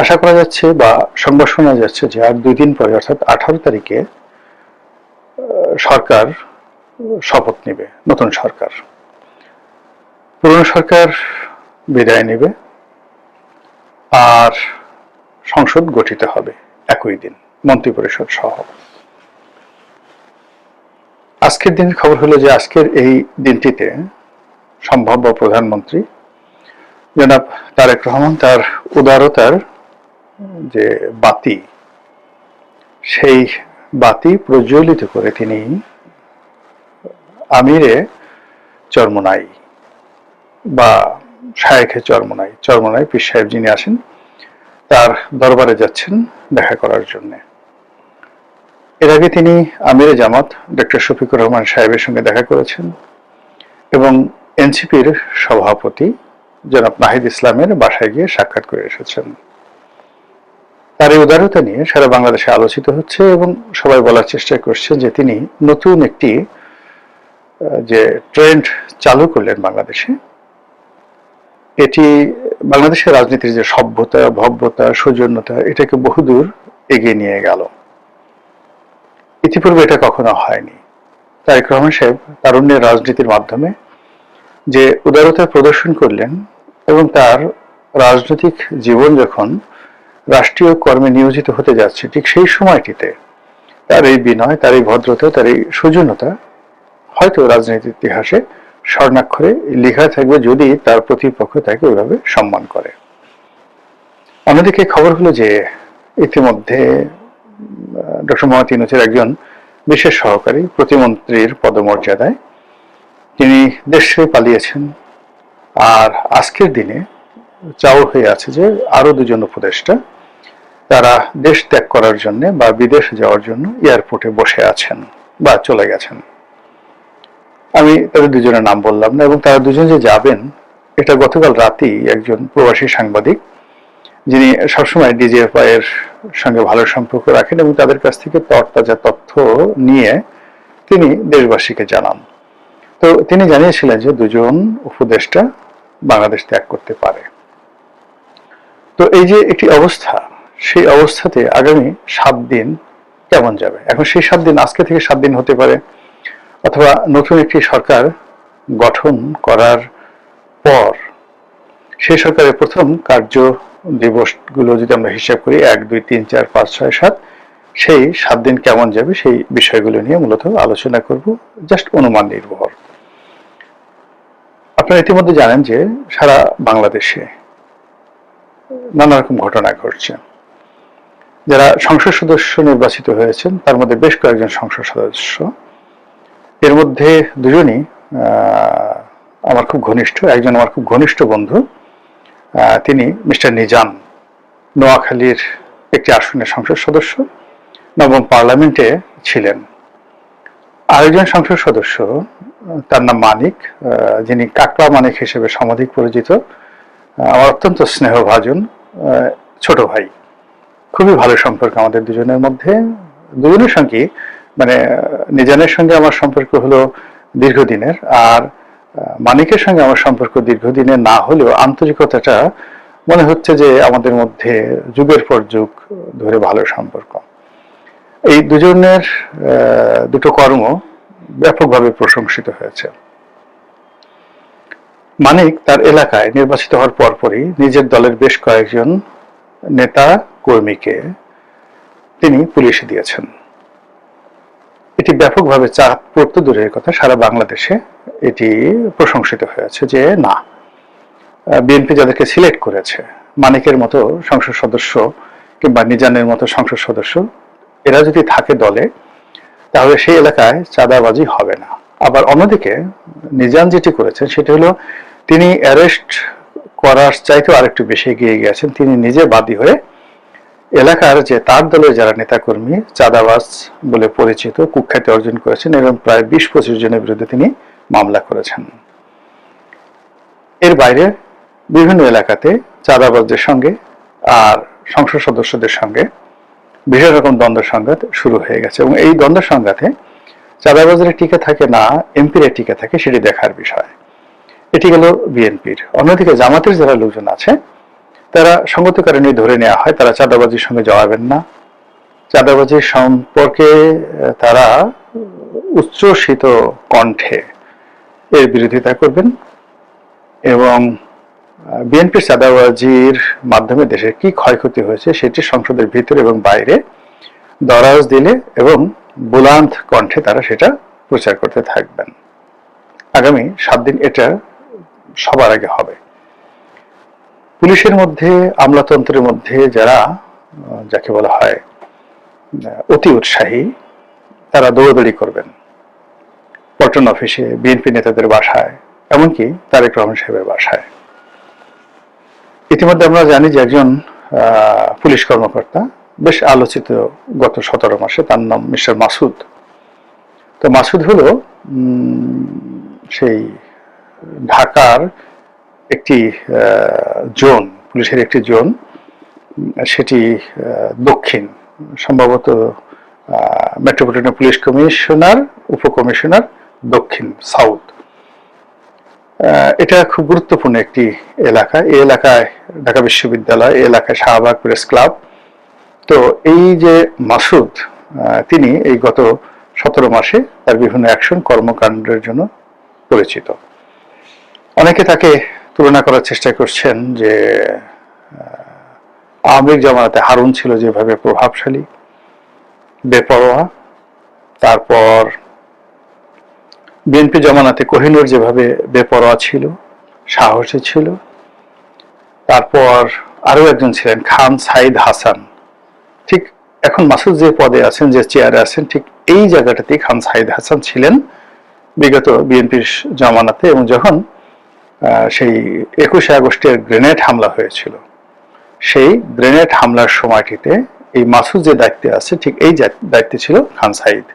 আশা করা যাচ্ছে বা সংবাদ শোনা যাচ্ছে যে আর 2 দিন পরে অর্থাৎ 18 তারিখে সরকার শপথ নেবে, নতুন সরকার। পুরনো সরকার বিদায় নেবে আর সংসদ গঠিত হবে একই দিন, মন্ত্রিপরিষদ সহ। আজকের দিনের খবর হলো যে আজকের এই দিনটিতে সম্ভাব্য প্রধানমন্ত্রী জনাব তারেক রহমান তার উদারতার যে বাতি, সেই বাতি প্রজ্বলিত করে তিনি আমিরে চরমোনাই বা শায়েখে চরমোনাই পীর সাহেব যিনি আসেন তার দরবারে যাচ্ছেন দেখা করার জন্য। এর আগে তিনি আমিরে জামাত ডক্টর শফিকুর রহমান সাহেবের সঙ্গে দেখা করেছেন এবং এনসিপির সভাপতি জনাব নাহিদ ইসলামের বাসায় গিয়ে সাক্ষাৎ করে এসেছেন। তার এই উদারতা নিয়ে সারা বাংলাদেশে আলোচিত হচ্ছে এবং সবাই বলার চেষ্টা করছে যে তিনি নতুন একটি যে ট্রেন্ড চালু করলেন বাংলাদেশে, এটি বাংলাদেশের রাজনীতির যে সভ্যতা, ভব্যতা, সৌজন্যতা, এটাকে বহুদূর এগিয়ে নিয়ে গেল। ইতিপূর্বে এটা কখনো হয়নি। তারেক রহমান সাহেব তারুণ্যের রাজনীতির মাধ্যমে যে উদারতা প্রদর্শন করলেন এবং তার রাজনৈতিক জীবন যখন রাষ্ট্রীয় কর্মে নিয়োজিত হতে যাচ্ছে, ঠিক সেই সময়টিতে তার এই বিনয়, তার এই ভদ্রতা, তার এই সৌজন্যতা হয়তো রাজনীতির ইতিহাসে স্বর্ণাক্ষরে লেখা থাকবে যদি তার প্রতিপক্ষ তাকে ওইভাবে সম্মান করে। অন্যদিকে খবর হলো যে ইতিমধ্যে ডক্টর মোহাম্মদ ইউনূসের একজন বিশেষ সহকারী প্রতিমন্ত্রীর পদমর্যাদায় তিনি দেশ ছেড়ে পালিয়েছেন। আর আজকের দিনে চাউর হয়ে আছে যে আরো 2 জন উপদেষ্টা তারা দেশ ত্যাগ করার জন্য বা বিদেশ যাওয়ার জন্য এয়ারপোর্টে বসে আছেন বা চলে গেছেন। আমি তাদের 2 জনের নাম বললাম না এবং তারা 2 জন যে যাবেন এটা গতকাল রাতেই একজন প্রবাসী সাংবাদিক যিনি সবসময় ডিজিএফআই এর সঙ্গে ভালো সম্পর্ক রাখেন এবং তাদের কাছ থেকে তরতাজা তথ্য নিয়ে তিনি দেশবাসীকে জানান। তো তিনি জানিয়েছিলেন যে 2 জন উপদেষ্টা বাংলাদেশ ত্যাগ করতে পারে। তো এই যে একটি অবস্থা, সেই অবস্থাতে আগামী 7 দিন কেমন যাবে? এখন সেই 7 দিন আজকে থেকে 7 দিন হতে পারে, অথবা নতুন একটি সরকার গঠন করার পর সেই সরকারের প্রথম কার্য দিবসগুলো যদি আমরা হিসাব করি 1, 2, 3, 4, 5, 6, 7, সেই 7 দিন কেমন যাবে সেই বিষয়গুলো নিয়ে মূলত আলোচনা করব, জাস্ট অনুমান নির্ভর। আপনারা ইতিমধ্যে জানেন যে সারা বাংলাদেশে নানা রকম ঘটনা ঘটছে। যারা সংসদ সদস্য নির্বাচিত হয়েছেন তার মধ্যে বেশ কয়েকজন সংসদ সদস্য, এর মধ্যে 2 জনই আমার খুব ঘনিষ্ঠ। একজন আমার খুব ঘনিষ্ঠ বন্ধু, তিনি মিস্টার নিজাম, নোয়াখালীর একটি আসনের সংসদ সদস্য, নবম পার্লামেন্টে ছিলেন। আরেকজন সংসদ সদস্য তার নাম মানিক, যিনি কাকড়া মানিক হিসেবে সমধিক পরিচিত, আমার অত্যন্ত স্নেহভাজন ছোট ভাই। খুবই ভালো সম্পর্ক আমাদের 2 জনের মধ্যে। 2 জনের সঙ্গে মানে নিজানের সঙ্গে আমার সম্পর্ক হলো দীর্ঘদিনের, আর মানিকের সঙ্গে আমার সম্পর্ক দীর্ঘদিনের না হলেও আন্তরিকতাটা মনে হচ্ছে যে আমাদের মধ্যে যুগের পর যুগ ধরে ভালো সম্পর্ক। এই 2 জনের 2টো কর্ম ব্যাপকভাবে প্রশংসিত হয়েছে। মানিক তার এলাকায় নির্বাচিত হওয়ার পরপরই নিজের দলের বেশ কয়েকজন নেতা কর্মীকে তিনি পুলিশে দিয়েছেন। এটি ব্যাপকভাবে চাপ পড়তে দূরের কথা, সারা বাংলাদেশে এটি প্রশংসিত হয়েছে যে না, বিএনপি যাদেরকে সিলেক্ট করেছে, মানিকের মতো সংসদ সদস্য কিংবা নিজানের মতো সংসদ সদস্য, এরা যদি থাকে দলে তাহলে সেই এলাকায় চাঁদাবাজি হবে না। আবার অন্যদিকে নিজান যেটি করেছেন সেটি হলো তিনি অ্যারেস্ট করার চাইতেও আরেকটু বেশি এগিয়ে গিয়েছেন। তিনি নিজে বাদী হয়ে এলাকার যে তার দলের যারা নেতাকর্মী চাঁদাবাজ বলে পরিচিত, কুখ্যাতি অর্জন করেছেন এবং প্রায় 20-25 জনের বিরুদ্ধে তিনি মামলা করেছেন। এর বাইরে বিভিন্ন এলাকাতে চাঁদাবাজদের সঙ্গে আর সংসদ সদস্যদের সঙ্গে বিভিন্ন রকম দ্বন্দ্ব সংঘাত শুরু হয়ে গেছে এবং এই দ্বন্দ্ব সংঘাতে চাঁদাবাজের টিকে থাকে না এমপির টিকে থাকে সেটি দেখার বিষয়। এটি গেল বিএনপির। অন্যদিকে জামাতের যারা লোকজন আছে তারা সঙ্গত কারণে ধরে নেওয়া হয় তারা চাঁদাবাজির সঙ্গে জড়াবেন না, চাঁদাবাজির সম্পর্কে তারা উচ্ছ্বসিত কণ্ঠে এর বিরোধিতা করবেন এবং বিএনপির চাঁদাবাজির মাধ্যমে দেশের কি ক্ষয়ক্ষতি হয়েছে সেটি সংসদের ভিতরে এবং বাইরে দরাজ দিলে এবং বুলান্ত কণ্ঠে তারা সেটা প্রচার করতে থাকবেন। আগামী 7 দিন এটা সবার আগে হবে। পুলিশের মধ্যে, আমলাতন্ত্রের মধ্যে যারা যাকে বলা হয় অতি উৎসাহী, তারা দৌড়াদৌড়ি করবেন পল্টন অফিসে, বিএনপি নেতাদের বাসায়, এমনকি তারেক রহমান সাহেবের বাসায়। ইতিমধ্যে আমরা জানি যে একজন পুলিশ কর্মকর্তা বেশ আলোচিত গত 17 মাসে, তার নাম মিস্টার মাসুদ। তো মাসুদ হলো সেই ঢাকার একটি জোন, পুলিশের একটি জোন, সেটি দক্ষিণ, সম্ভবত মেট্রোপলিটন পুলিশ কমিশনার, উপকমিশনার দক্ষিণ, সাউথ। এটা খুব গুরুত্বপূর্ণ একটি এলাকা। এই এলাকায় ঢাকা বিশ্ববিদ্যালয়, এই এলাকায় শাহবাগ প্রেস ক্লাব। তো এই যে মাসুদ, তিনি এই গত 17 মাসে তার বিভিন্ন অ্যাকশন, কর্মকাণ্ডের জন্য পরিচিত। অনেকে তাকে তুলনা করার চেষ্টা করছেন যে আওয়ামী লীগ জামানাতে হারুন ছিল যেভাবে প্রভাবশালী, বেপরোয়া, তারপর বিএনপি জামানাতে কোহিনুর যেভাবে বেপরোয়া ছিল, সাহসী ছিল, তারপর আরো একজন ছিলেন খান সাইদ হাসান। ঠিক এখন মাসুদ যে পদে আছেন, যে চেয়ারে আছেন, ঠিক এই জায়গাটাতেই খান সাইদ হাসান ছিলেন বিগত বিএনপির জামানাতে। এবং যখন সেই 21শে আগস্টের গ্রেনেড হামলা হয়েছিল, সেই গ্রেনেড হামলার সময়টিতে এই মাসুদ যে দায়িত্বে আছে, ঠিক এই দায়িত্বে ছিল খান সাইদ।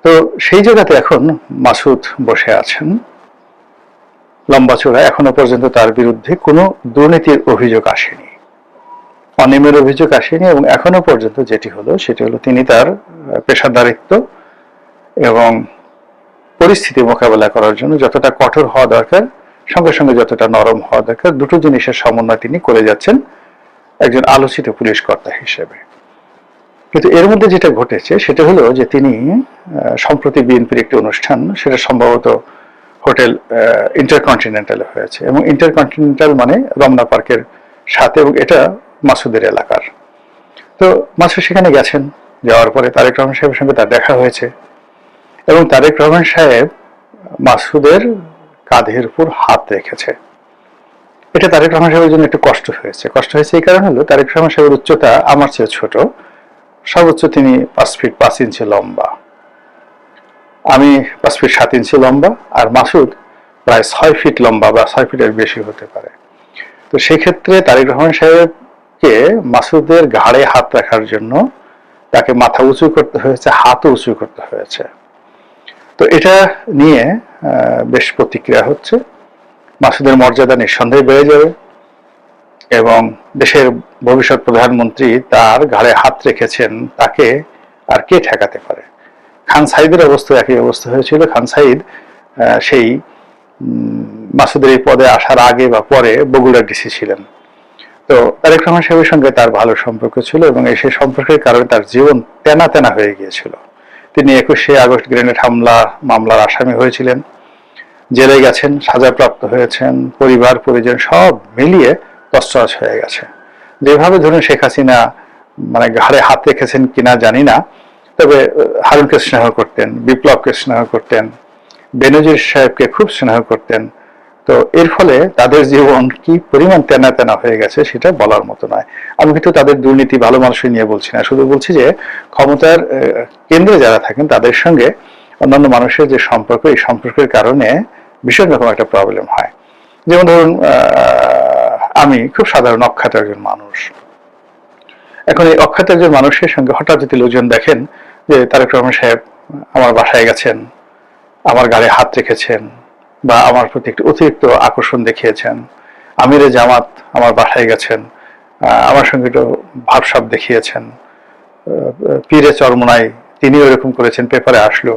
তো সেই জায়গাতে এখন মাসুদ বসে আছেন লম্বা চূড়া। এখনো পর্যন্ত তার বিরুদ্ধে কোনো দুর্নীতির অভিযোগ আসেনি, অনিয়মের অভিযোগ আসেনি। এবং এখনো পর্যন্ত যেটি হলো সেটি হলো তিনি তার পেশাদারিত্ব এবং পরিস্থিতি মোকাবেলা করার জন্য যতটা কঠোর হওয়া দরকার, সঙ্গে সঙ্গে যতটা নরম হওয়া দরকার, দুটো জিনিসের সমন্বয় তিনি করে যাচ্ছেন একজন আলোচিত পুলিশ কর্তা হিসেবে। কিন্তু এর মধ্যে যেটা ঘটেছে সেটা হলো যে তিনি সম্প্রতি বিএনপির একটি অনুষ্ঠান, সেটা সম্ভবত হোটেল ইন্টারকন্টিনেন্টালে হয়েছে, এবং ইন্টারকন্টিনেন্টাল মানে রমনা পার্কের সাথে, এবং এটা মাসুদের এলাকার। তো মাসুদ সেখানে গেছেন, যাওয়ার পরে তারেক রহমান সাহেবের সঙ্গে তার দেখা হয়েছে এবং তারেক রহমান সাহেব মাসুদের কাঁধের উপর হাত রেখেছে। এটা তারেক রহমান সাহেবের জন্য একটু কষ্ট হয়েছে। কষ্ট হয়েছে এই কারণ হলো তারেক রহমান সাহেবের উচ্চতা আমার চেয়ে ছোট, সর্বোচ্চ তিনি 5 ফিট 5 ইঞ্চি লম্বা, আমি 5 ফিট 7 ইঞ্চি লম্বা, আর মাসুদ প্রায় 6 ফিট লম্বা বা 6 ফিটের বেশি হতে পারে। তো সেই ক্ষেত্রে তারেক রহমান সাহেবকে মাসুদের ঘাড়ে হাত রাখার জন্য তাকে মাথা উঁচু করতে হয়েছে, হাতও উঁচু করতে হয়েছে। তো এটা নিয়ে বেশ প্রতিক্রিয়া হচ্ছে। মাসুদের মর্যাদা নিঃসন্দেহে বেড়ে যাবে এবং দেশের ভবিষ্যৎ প্রধানমন্ত্রী তার ঘাড়ে হাত রেখেছেন, তাকে আর কে ঠেকাতে পারে। খান সাইদের অবস্থা একই অবস্থা হয়েছিল। খান সাইদ সেই মাসুদের এই পদে আসার আগে বা পরে বগুড়ার ডিসি ছিলেন। তো তারেক রহমান সাহেবের সঙ্গে তার ভালো সম্পর্ক ছিল এবং সেই সম্পর্কের কারণে তার জীবন তেনা তেনা হয়ে গিয়েছিল। তিনি 21শে আগস্ট গ্রেনেড হামলা মামলার আসামি হয়েছিলেন, জেলে গেছেন, সাজাপ্রাপ্ত হয়েছেন, পরিবার পরিজন সব মিলিয়ে তছনছ হয়ে গেছে। যেভাবে ধরুন শেখ হাসিনা মানে ঘাড়ে হাত রেখেছেন কিনা জানি না, তবে হারুনকে স্নেহ করতেন, বিপ্লবকে স্নেহ করতেন, বেনজির সাহেবকে খুব স্নেহ করতেন। তো এর ফলে তাদের জীবন কি পরিমাণ তেনা তেনা হয়ে গেছে সেটা বলার মতো নয়। আমি কিন্তু তাদের দুর্নীতি ভালো মানুষই নিয়ে বলছি না, শুধু বলছি যে ক্ষমতার কেন্দ্রে যারা থাকেন তাদের সঙ্গে অন্যান্য মানুষের যে সম্পর্ক, এই সম্পর্কের কারণে ভীষণ রকম একটা প্রবলেম হয়। যেমন ধরুন আমি খুব সাধারণ অখ্যাত একজন মানুষ, এখন এই অখ্যাত একজন মানুষের সঙ্গে হঠাৎ যদি লোকজন দেখেন যে তারেক রহমান সাহেব আমার বাসায় গেছেন, আমার গাড়ি হাত রেখেছেন বা আমার প্রতি একটু অতিরিক্ত আকর্ষণ দেখিয়েছেন, আমিরে জামাত আমার বাসায় গেছেন, আমার সঙ্গে একটু ভাবসাব দেখিয়েছেন, পীরে চরমনাই তিনিও এরকম করেছেন, পেপারে আসলো,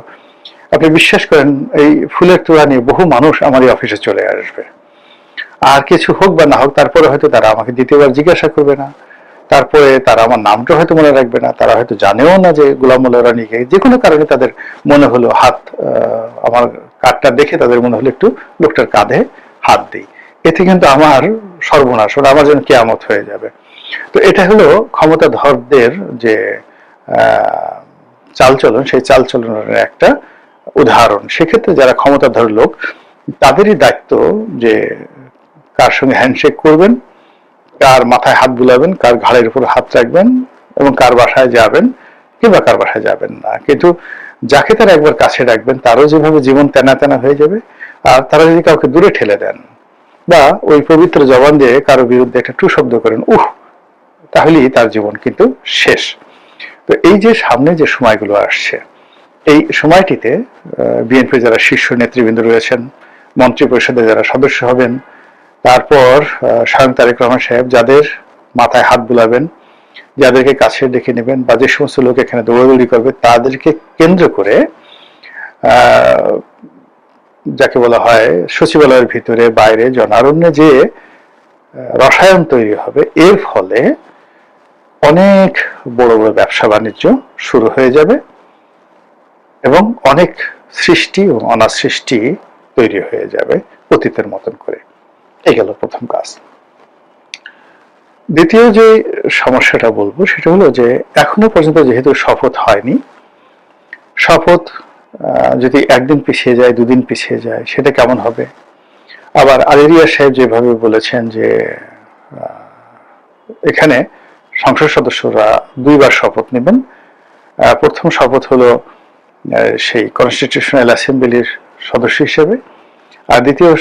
আপনি বিশ্বাস করেন এই ফুলের তোড়া নিয়ে বহু মানুষ আমার এই অফিসে চলে আসবে। আর কিছু হোক বা না হোক, তারপরে হয়তো তারা আমাকে দ্বিতীয়বার জিজ্ঞাসা করবে না, তারপরে তারা আমার নামটা হয়তো মনে রাখবে না, তারা হয়তো জানেও না যে গোলাম মোল্লা রানীকে। যে কোনো কারণে তাদের মনে হলো আমার কার্ডটা দেখে তাদের মনে হলো একটু লোকটার কাঁধে হাত দিই, এতে কিন্তু আমার সর্বনাশ, ওরা আমার জন্য কেয়ামত হয়ে যাবে। তো এটা হলো ক্ষমতাধরদের যে চালচলন, সেই চালচলনের একটা উদাহরণ। সেক্ষেত্রে যারা ক্ষমতাধর লোক, তাদেরই দায়িত্ব যে কার সঙ্গে হ্যান্ডশেক করবেন, কার মাথায় হাত বুলাবেন, কার ঘাড়ের উপর হাত রাখবেন, এবং কার বাসায় যাবেন কিংবা কার বাসায় যাবেন না। কিন্তু যাকে তারা একবার কাছে রাখবেন, তারও যেভাবে জীবন তেনা তেনা হয়ে যাবে। আর তারা যদি কাউকে দূরে ঠেলে দেন বা ওই পবিত্র জবান দিয়ে কারো বিরুদ্ধে একটা টু শব্দ করেন, তাহলেই তার জীবন কিন্তু শেষ। তো এই যে সামনে যে সময়গুলো আসছে, এই সময়টিতে বিএনপির যারা শীর্ষ নেতৃবৃন্দ রয়েছেন, মন্ত্রী পরিষদে যারা সদস্য হবেন, তারপর স্বয়ং তারেক রহমান সাহেব যাদের মাথায় হাত বুলাবেন, যাদেরকে কাছে ডেকে নেবেন, বা যে সমস্ত লোক এখানে দৌড়াদৌড়ি করবে, তাদেরকে কেন্দ্র করে যাকে বলা হয় সচিবালয়ের ভিতরে বাইরে জনারণ্যে যে রসায়ন তৈরি হবে, এর ফলে অনেক বড় বড় ব্যবসা বাণিজ্য শুরু হয়ে যাবে এবং অনেক সৃষ্টি ও অনাসৃষ্টি তৈরি হয়ে যাবে অতীতের মতন করে। এই গেল প্রথম কাজ। দ্বিতীয় যে সমস্যাটা বলবো সেটা হলো যে এখনো পর্যন্ত যেহেতু শপথ হয়নি, শপথ যদি একদিন পিছিয়ে যায়, দুদিন পিছিয়ে যায়, সেটা কেমন হবে? আবার আলেরিয়া সাহেব যেভাবে বলেছেন যে এখানে সংসদ সদস্যরা দুইবার শপথ নেবেন, প্রথম শপথ হলো সেই কনস্টিটিউশনাল অ্যাসেম্বলির সদস্য হিসেবে, আর দ্বিতীয়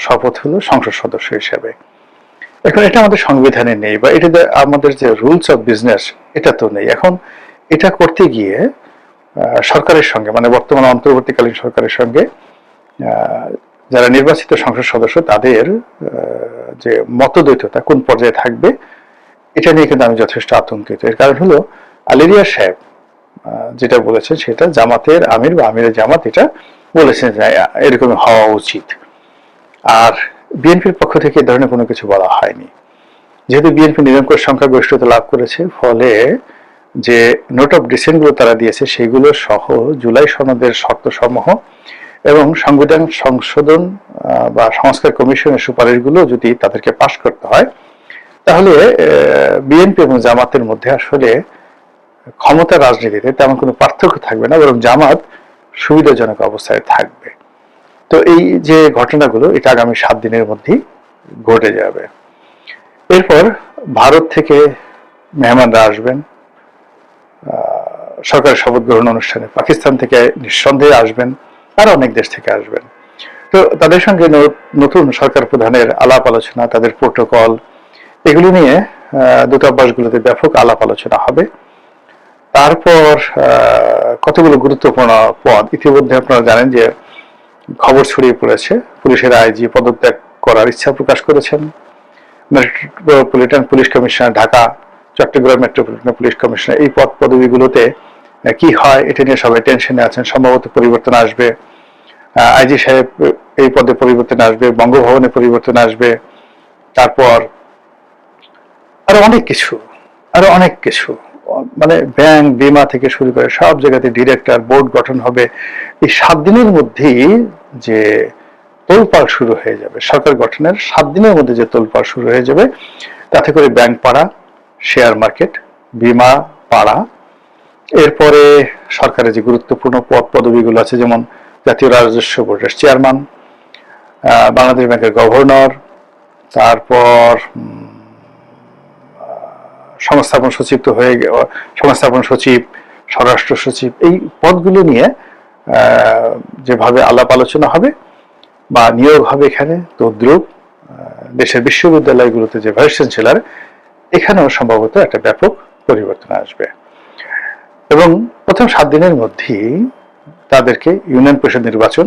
শপথ হলো সংসদ সদস্য হিসেবে। এখন এটা আমাদের সংবিধানে নেই, বা এটা আমাদের যে রুলস অফ বিজনেস এটা তো নেই। এখন এটা করতে গিয়ে সরকারের সঙ্গে, মানে বর্তমান অন্তর্বর্তীকালীন সরকারের সঙ্গে যারা নির্বাচিত সংসদ সদস্য, তাদের যে মতদ্বৈততা কোন পর্যায়ে থাকবে, এটা নিয়ে কিন্তু আমি যথেষ্ট আতঙ্কিত। এর কারণ হলো আলেরিয়া সাহেব যেটা বলেছেন সেটা জামাতের আমির বা আমিরের জামাত এটা বলেছেন যে এরকম হওয়া উচিত, আর বিএনপির পক্ষ থেকে এ ধরনের কোনো কিছু বলা হয়নি। যেহেতু বিএনপি নিরঙ্কুশ সংখ্যাগরিষ্ঠতা লাভ করেছে, ফলে যে নোট অফ ডিসেন্ট গুলো তারা দিয়েছে সেগুলো সহ জুলাই সনদের শর্তসমূহ এবং সংবিধান সংশোধন বা সংস্কার কমিশনের সুপারিশগুলো যদি তাদেরকে পাশ করতে হয়, তাহলে বিএনপি এবং জামাতের মধ্যে আসলে ক্ষমতা রাজনীতিতে তেমন কোনো পার্থক্য থাকবে না, বরং জামাত সুবিধাজনক অবস্থায় থাকবে। তো এই যে ঘটনাগুলো, এটা আগামী 7 দিনের মধ্যেই ঘটে যাবে। এরপর ভারত থেকে মেহমানরা আসবেন সরকারের শপথ গ্রহণ অনুষ্ঠানে, পাকিস্তান থেকে নিঃসন্দেহে আসবেন, আর অনেক দেশ থেকে আসবেন। তো তাদের সঙ্গে নতুন সরকার প্রধানের আলাপ আলোচনা, তাদের প্রোটোকল, এগুলো নিয়ে দূতাবাসগুলোতে ব্যাপক আলাপ আলোচনা হবে। তারপর কতগুলো গুরুত্বপূর্ণ পদ, ইতিমধ্যে আপনারা জানেন যে খবর ছড়িয়ে পড়েছে, পুলিশের আইজি পদত্যাগ করার ইচ্ছা প্রকাশ করেছেন। Metropolitan police commissioner Dhaka, Chittagong metropolitan police commissioner, এই পদ পদবিগুলোতে কি হয় এটা নিয়ে সবাই টেনশনে আছেন। সম্ভবত পরিবর্তন আসবে, আইজি সাহেব এই পদে পরিবর্তন আসবে, বঙ্গভবনে পরিবর্তন আসবে, তারপর আরো অনেক কিছু, মানে ব্যাংক, বীমা থেকে শুরু করে সব জায়গাতে ডিরেক্টর বোর্ড গঠন হবে। এই 7 দিনের মধ্যেই যে তোলপাড় শুরু হয়ে যাবে, সরকার গঠনের 7 দিনের মধ্যে যে তোলপাড় শুরু হয়ে যাবে, তাতে করে ব্যাংক পাড়া, শেয়ার মার্কেট, বীমা পাড়া, এরপরে সরকারের যে গুরুত্বপূর্ণ পদ পদবিগুলো আছে, যেমন জাতীয় রাজস্ব বোর্ডের চেয়ারম্যান, বাংলাদেশ ব্যাংকের গভর্নর, তারপর সংস্থাপন সচিব তো হয়ে গেল, সংস্থাপন সচিব, স্বরাষ্ট্র সচিব, এই পদগুলো নিয়ে যেভাবে আলাপ আলোচনা হবে বা নিয়োগ হবে এখানে, তদ্রুপ দেশের বিশ্ববিদ্যালয়গুলোতে যে ভাইস চ্যান্সেলর, এখানেও সম্ভবত একটা ব্যাপক পরিবর্তন আসবে। এবং প্রথম 7 দিনের মধ্যেই তাদেরকে ইউনিয়ন পরিষদ নির্বাচন,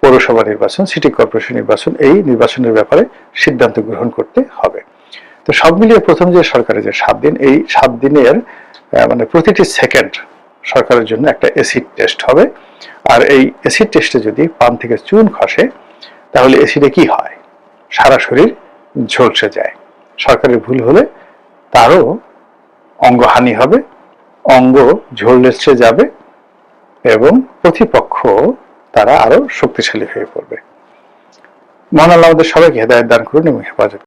পৌরসভা নির্বাচন, সিটি কর্পোরেশন নির্বাচন, এই নির্বাচনের ব্যাপারে সিদ্ধান্ত গ্রহণ করতে হবে। তো সব মিলিয়ে প্রথম যে সরকারের যে 7 দিন, এই 7 দিনের মানে প্রতিটি সেকেন্ড সরকারের জন্য একটা এসিড টেস্ট হবে। আর এই এসিড টেস্টে যদি পান থেকে চুন খসে, তাহলে এসিডে কি হয় সারা শরীর ঝলসে যায়। সরকারের ভুল হলে তারও অঙ্গহানি হবে, অঙ্গ ঝলসে যাবে এবং প্রতিপক্ষ তারা আরো শক্তিশালী হয়ে পড়বে। মহান আল্লাহ আমাদের সবাইকে হেদায়েত দান করুন এবং হেফাজত